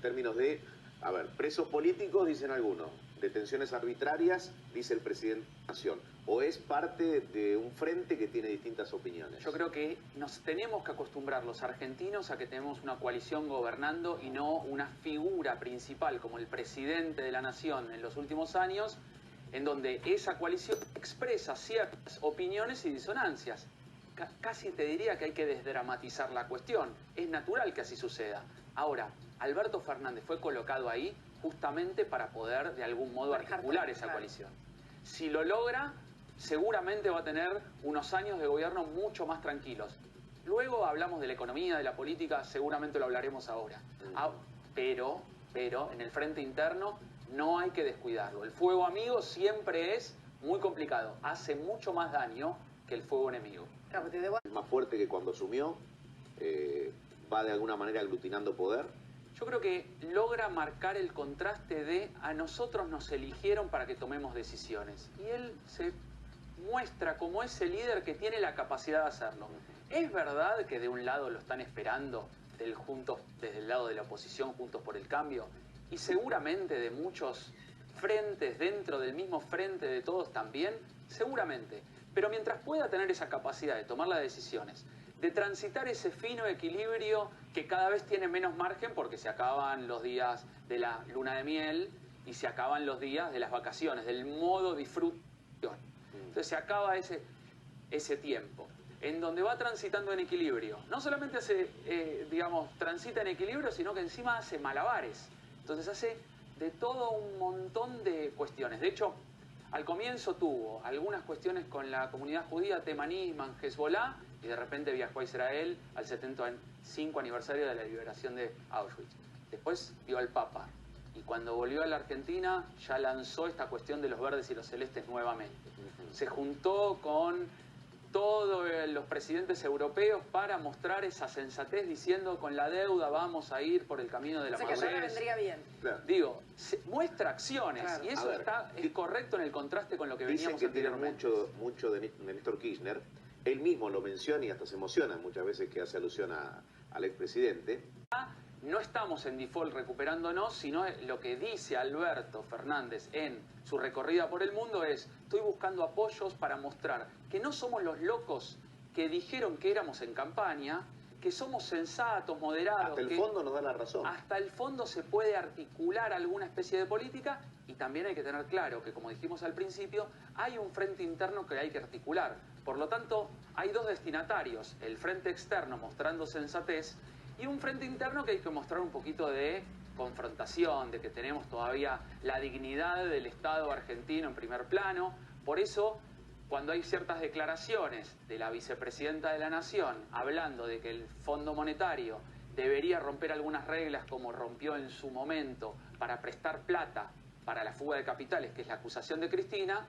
términos de, a ver, presos políticos, dicen algunos, detenciones arbitrarias, dice el presidente de la Nación, o es parte de un frente que tiene distintas opiniones? Yo creo que nos tenemos que acostumbrar los argentinos a que tenemos una coalición gobernando y no una figura principal como el presidente de la Nación en los últimos años, en donde esa coalición expresa ciertas opiniones y disonancias. Casi te diría que hay que desdramatizar la cuestión. Es natural que así suceda. Ahora, Alberto Fernández fue colocado ahí justamente para poder de algún modo articular esa coalición. Si lo logra, seguramente va a tener unos años de gobierno mucho más tranquilos. Luego hablamos de la economía, de la política, seguramente lo hablaremos ahora. Pero en el frente interno no hay que descuidarlo. El fuego amigo siempre es muy complicado. Hace mucho más daño que el fuego enemigo. Es más fuerte que cuando asumió, va de alguna manera aglutinando poder. Yo creo que logra marcar el contraste de a nosotros nos eligieron para que tomemos decisiones. Y él se muestra como ese líder que tiene la capacidad de hacerlo. Es verdad que de un lado lo están esperando desde el lado de la oposición, Juntos por el Cambio, y seguramente de muchos frentes dentro del mismo frente de todos también, seguramente. Pero mientras pueda tener esa capacidad de tomar las decisiones, de transitar ese fino equilibrio que cada vez tiene menos margen porque se acaban los días de la luna de miel y se acaban los días de las vacaciones, del modo disfrute. Entonces se acaba ese tiempo en donde va transitando en equilibrio. No solamente transita en equilibrio, sino que encima hace malabares. Entonces hace de todo un montón de cuestiones. De hecho, al comienzo tuvo algunas cuestiones con la comunidad judía, Temanisman, Hezbollah, y de repente viajó a Israel al 75 aniversario de la liberación de Auschwitz. Después vio al Papa. Y cuando volvió a la Argentina ya lanzó esta cuestión de los verdes y los celestes nuevamente. Se juntó con todos los presidentes europeos para mostrar esa sensatez diciendo con la deuda vamos a ir por el camino de la madurez. Que vendría bien. Claro. Digo, muestra acciones y eso es correcto en el contraste con lo que veníamos anteriormente. Dicen que tiene mucho de Néstor Kirchner. Él mismo lo menciona y hasta se emociona muchas veces que hace alusión al expresidente. No estamos en default recuperándonos, sino lo que dice Alberto Fernández en su recorrida por el mundo es: estoy buscando apoyos para mostrar que no somos los locos que dijeron que éramos en campaña, que somos sensatos, moderados. Hasta el fondo nos da la razón. Hasta el fondo se puede articular alguna especie de política y también hay que tener claro que, como dijimos al principio, hay un frente interno que hay que articular. Por lo tanto, hay dos destinatarios: el frente externo mostrando sensatez y un frente interno que hay que mostrar un poquito de confrontación, de que tenemos todavía la dignidad del Estado argentino en primer plano. Por eso, cuando hay ciertas declaraciones de la vicepresidenta de la Nación hablando de que el Fondo Monetario debería romper algunas reglas como rompió en su momento para prestar plata para la fuga de capitales, que es la acusación de Cristina,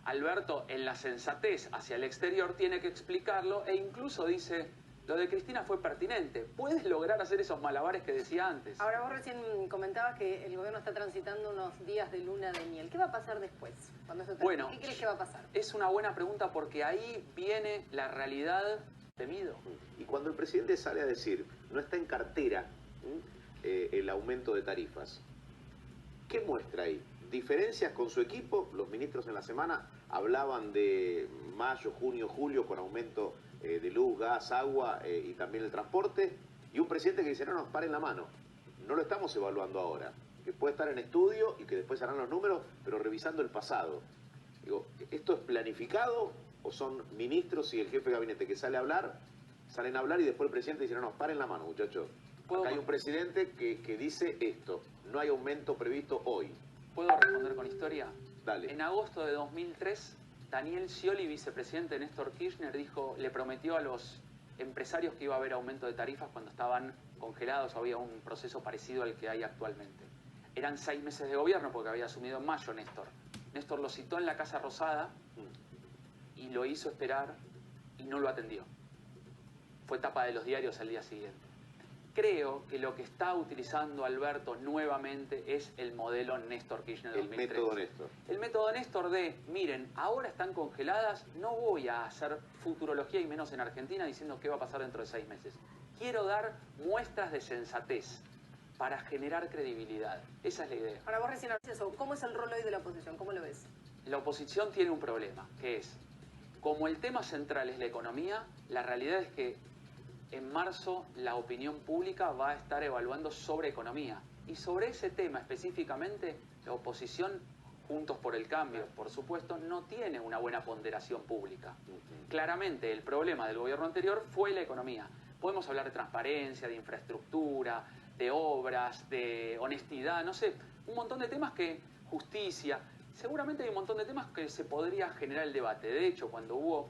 Alberto, en la sensatez hacia el exterior, tiene que explicarlo e incluso dice: lo de Cristina fue pertinente. Puedes lograr hacer esos malabares que decía antes. Ahora, vos recién comentabas que el gobierno está transitando unos días de luna de miel. ¿Qué va a pasar después? Cuando eso termine? ¿Qué crees que va a pasar? Es una buena pregunta porque ahí viene la realidad temido. Y cuando el presidente sale a decir, no está en cartera el aumento de tarifas, ¿qué muestra ahí? ¿Diferencias con su equipo? Los ministros en la semana hablaban de mayo, junio, julio con aumento de luz, gas, agua y también el transporte, y un presidente que dice: no, nos paren la mano, no lo estamos evaluando ahora, que puede estar en estudio y que después harán los números, pero revisando el pasado. Digo, ¿esto es planificado o son ministros y el jefe de gabinete que salen a hablar y después el presidente dice: no, nos paren la mano, muchachos? Acá hay un presidente que dice esto, no hay aumento previsto hoy. ¿Puedo responder con historia? Dale. En agosto de 2003... Daniel Scioli, vicepresidente de Néstor Kirchner, le prometió a los empresarios que iba a haber aumento de tarifas cuando estaban congelados, había un proceso parecido al que hay actualmente. Eran 6 meses de gobierno porque había asumido en mayo Néstor. Néstor lo citó en la Casa Rosada y lo hizo esperar y no lo atendió. Fue tapa de los diarios al día siguiente. Creo que lo que está utilizando Alberto nuevamente es el modelo Néstor Kirchner de 2003. El método Néstor. El método Néstor de, miren, ahora están congeladas, no voy a hacer futurología y menos en Argentina diciendo qué va a pasar dentro de 6 meses. Quiero dar muestras de sensatez. para generar credibilidad. Esa es la idea. Ahora vos recién hablas eso. ¿Cómo es el rol hoy de la oposición? ¿Cómo lo ves? La oposición tiene un problema, que es, como el tema central es la economía, la realidad es que en marzo la opinión pública va a estar evaluando sobre economía. Y sobre ese tema específicamente, la oposición, Juntos por el Cambio, por supuesto, no tiene una buena ponderación pública. Claramente el problema del gobierno anterior fue la economía. Podemos hablar de transparencia, de infraestructura, de obras, de honestidad, no sé, un montón de temas que, justicia, seguramente hay un montón de temas que se podría generar el debate. De hecho, cuando hubo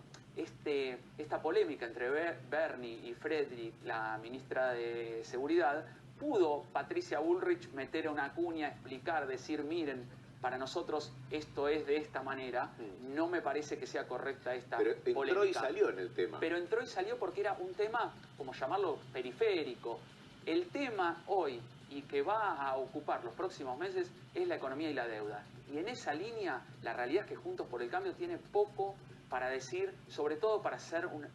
esta polémica entre Bernie y Friedrich, la ministra de Seguridad, pudo Patricia Bullrich meter una cuña, explicar, decir, miren, para nosotros esto es de esta manera, no me parece que sea correcta esta polémica. Pero entró y salió en el tema. Pero entró y salió porque era un tema, como llamarlo, periférico. El tema hoy, y que va a ocupar los próximos meses, es la economía y la deuda. Y en esa línea, la realidad es que Juntos por el Cambio tiene poco para decir, sobre todo para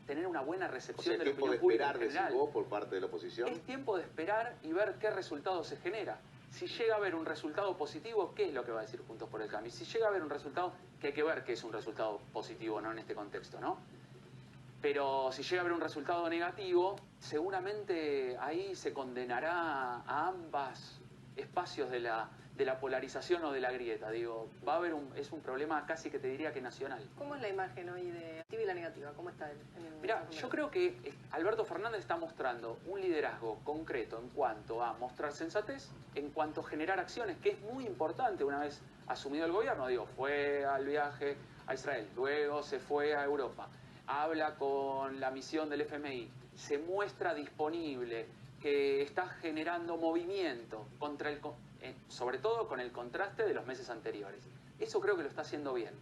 tener una buena recepción de la opinión pública en general. ¿Es tiempo de esperar, decís vos, por parte de la oposición? Es tiempo de esperar y ver qué resultado se genera. Si llega a haber un resultado positivo, ¿qué es lo que va a decir Juntos por el Cambio? Si llega a haber un resultado, que hay que ver qué es un resultado positivo, ¿no? En este contexto, ¿no? Pero si llega a haber un resultado negativo, seguramente ahí se condenará a ambos espacios de la polarización o de la grieta. Digo, va a haber es un problema casi que te diría que nacional. ¿Cómo es la imagen hoy de activa y la negativa? ¿Cómo está Mirá, yo creo que Alberto Fernández está mostrando un liderazgo concreto en cuanto a mostrar sensatez, en cuanto a generar acciones, que es muy importante una vez asumido el gobierno. Digo, fue al viaje a Israel, luego se fue a Europa, habla con la misión del FMI, se muestra disponible, que está generando movimiento contra sobre todo con el contraste de los meses anteriores. Eso creo que lo está haciendo bien.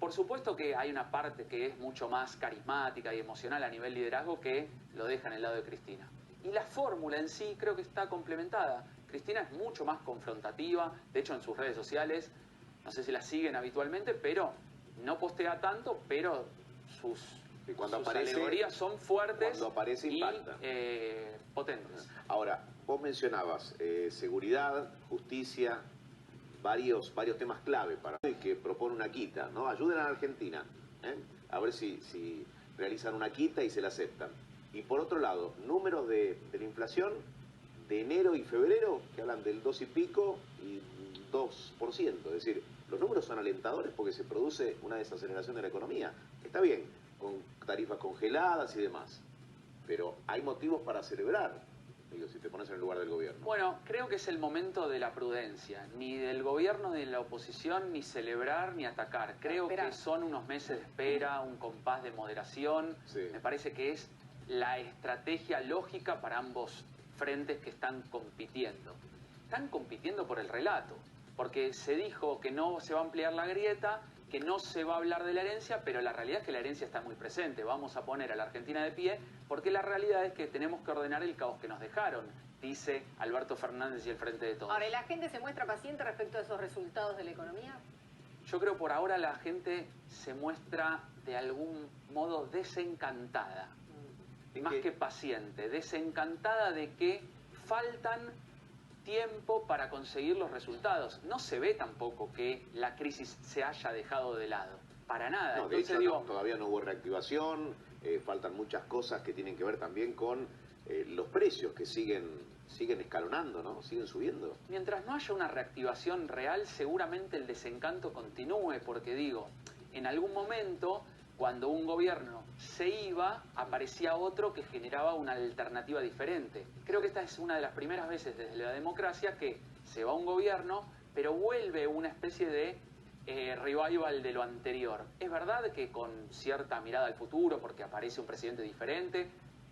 Por supuesto que hay una parte que es mucho más carismática y emocional a nivel liderazgo que lo deja en el lado de Cristina. Y la fórmula en sí creo que está complementada. Cristina es mucho más confrontativa, de hecho en sus redes sociales, no sé si la siguen habitualmente, pero no postea tanto, pero sus alegorías son fuertes cuando aparece, y potentes. Ahora, vos mencionabas seguridad, justicia, varios temas clave para hoy que propone una quita, ¿no? Ayuden a la Argentina, a ver si realizan una quita y se la aceptan. Y por otro lado, números de la inflación de enero y febrero que hablan del 2 y pico y 2%. Es decir, los números son alentadores porque se produce una desaceleración de la economía. Está bien, con tarifas congeladas y demás, pero hay motivos para celebrar, digo, si te pones en el lugar del gobierno. Bueno, creo que es el momento de la prudencia, ni del gobierno ni de la oposición, ni celebrar ni atacar. Creo que son unos meses de espera, un compás de moderación. Sí. Me parece que es la estrategia lógica para ambos frentes que están compitiendo. Están compitiendo por el relato, porque se dijo que no se va a ampliar la grieta, que no se va a hablar de la herencia, pero la realidad es que la herencia está muy presente. Vamos a poner a la Argentina de pie, porque la realidad es que tenemos que ordenar el caos que nos dejaron, dice Alberto Fernández y el Frente de Todos. Ahora, ¿y la gente se muestra paciente respecto a esos resultados de la economía? Yo creo por ahora la gente se muestra de algún modo desencantada, más que paciente, desencantada de que faltan tiempo para conseguir los resultados. No se ve tampoco que la crisis se haya dejado de lado, para nada. No, entonces, de hecho, todavía no hubo reactivación, faltan muchas cosas que tienen que ver también con los precios que siguen escalonando, ¿no? Siguen subiendo. Mientras no haya una reactivación real, seguramente el desencanto continúe, porque digo, en algún momento, cuando un gobierno se iba, aparecía otro que generaba una alternativa diferente. Creo que esta es una de las primeras veces desde la democracia que se va un gobierno, pero vuelve una especie de revival de lo anterior. Es verdad que con cierta mirada al futuro, porque aparece un presidente diferente,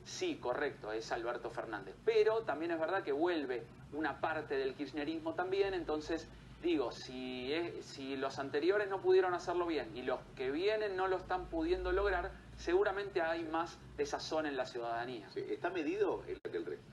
sí, correcto, es Alberto Fernández, pero también es verdad que vuelve una parte del kirchnerismo también, entonces digo, si los anteriores no pudieron hacerlo bien y los que vienen no lo están pudiendo lograr, seguramente hay más desazón en la ciudadanía. Sí, ¿está medido el resto?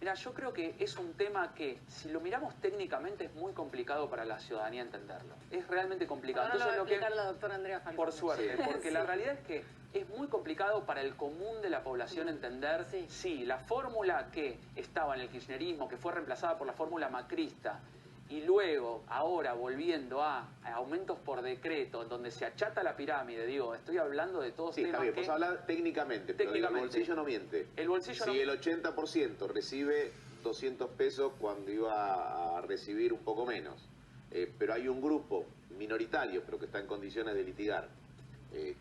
Mira, yo creo que es un tema que, si lo miramos técnicamente, es muy complicado para la ciudadanía entenderlo. Es realmente complicado. Ahora Entonces, lo va a explicar la doctora Andrea Falcón. Por suerte, porque Sí. la realidad es que es muy complicado para el común de la población entender si la fórmula que estaba en el kirchnerismo, que fue reemplazada por la fórmula macrista, y luego, ahora, volviendo a aumentos por decreto, donde se achata la pirámide, digo, estoy hablando de todos Sí, temas está bien, que... vos hablas técnicamente, pero el bolsillo no miente. El bolsillo si el 80% recibe 200 pesos cuando iba a recibir un poco menos, pero hay un grupo minoritario, pero que está en condiciones de litigar,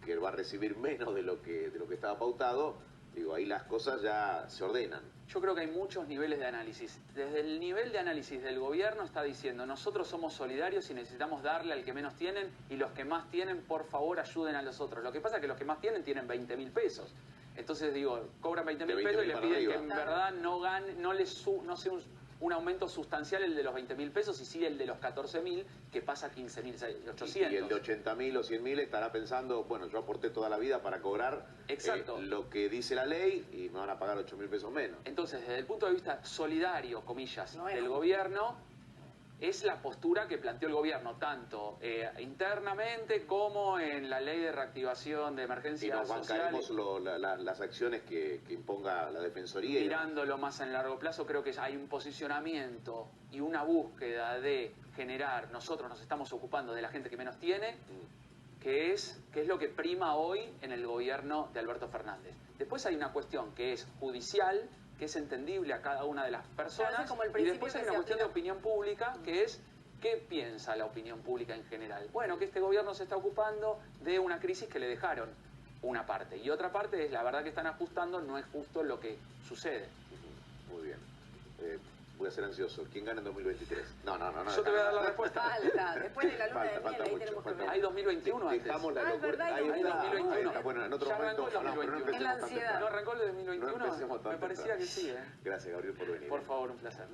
que va a recibir menos de lo que estaba pautado, digo, ahí las cosas ya se ordenan. Yo creo que hay muchos niveles de análisis. Desde el nivel de análisis del gobierno está diciendo, nosotros somos solidarios y necesitamos darle al que menos tienen, y los que más tienen, por favor, ayuden a los otros. Lo que pasa es que los que más tienen 20.000 pesos. Entonces, digo, cobran 20.000 pesos y le piden que en verdad no gane, no sea un aumento sustancial el de los 20.000 pesos, y sí el de los 14.000, que pasa a 15.800. Y el de 80.000 o 100.000 estará pensando, bueno, yo aporté toda la vida para cobrar lo que dice la ley y me van a pagar 8.000 pesos menos. Entonces, desde el punto de vista solidario, comillas, del gobierno, es la postura que planteó el gobierno, tanto internamente como en la ley de reactivación de emergencias sociales. Y nos bancaremos las acciones que imponga la Defensoría. Mirándolo más en largo plazo, creo que hay un posicionamiento y una búsqueda de generar, nosotros nos estamos ocupando de la gente que menos tiene, que es lo que prima hoy en el gobierno de Alberto Fernández. Después hay una cuestión que es judicial, que es entendible a cada una de las personas, y después hay una cuestión de opinión pública, que es ¿qué piensa la opinión pública en general? Bueno, que este gobierno se está ocupando de una crisis que le dejaron una parte, y otra parte es la verdad que están ajustando, no es justo lo que sucede. Muy bien. Voy a ser ansioso. ¿Quién gana en 2023? No. Yo te voy a dar la respuesta. Falta. Después de la luna de miel, ahí tenemos que ver. Hay 2021 antes. Dejamos la locura. ¿verdad? Ahí está. 2021. Ahí está. Bueno, en otro momento hablamos, pero no empecemos Es la tan ansiedad. temprano. ¿No arrancó el de 2021? No empecemos tan Me parecía temprano. que sí, ¿eh? Gracias, Gabriel, por venir. Por favor, un placer.